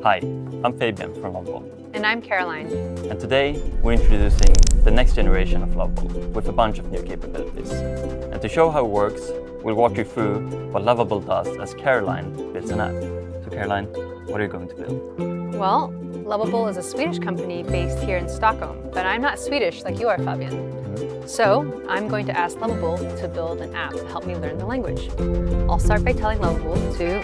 Hi, I'm Fabian from Lovable. And I'm Caroline. And today we're introducing the next generation of Lovable with a bunch of new capabilities. And to show how it works, we'll walk you through what Lovable does as Caroline builds an app. So Caroline, what are you going to build? Well, Lovable is a Swedish company based here in Stockholm, but I'm not Swedish like you are, Fabian. So I'm going to ask Lovable to build an app to help me learn the language. I'll start by telling Lovable to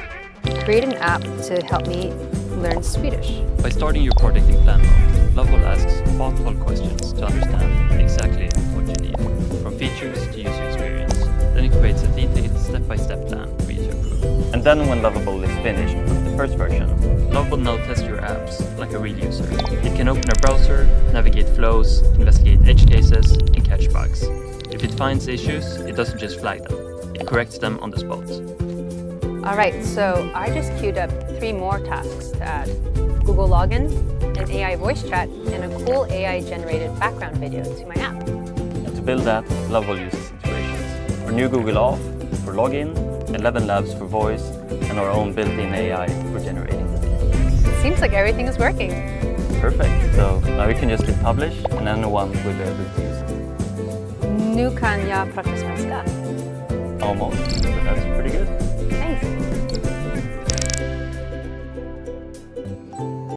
create an app to help me learn Swedish. By starting your project in plan mode, Lovable asks thoughtful questions to understand exactly what you need, from features to user experience. Then it creates a detailed step-by-step plan for you to approve. And then when Lovable is finished with the first version, Lovable now tests your apps like a real user. It can open a browser, navigate flows, investigate edge cases, and catch bugs. If it finds issues, it doesn't just flag them, it corrects them on the spot. All right, so I just queued up 3 more tasks to add. Google Login, an AI voice chat, and a cool AI-generated background video to my app. And to build that, Lovable uses integrations. Our new Google Auth for login, 11 Labs for voice, and our own built-in AI for generating video. Seems like everything is working. Perfect. So now we can just hit publish and anyone will be able to use it. Nu kan jag prata svenska. Almost, but that's pretty good. Thanks.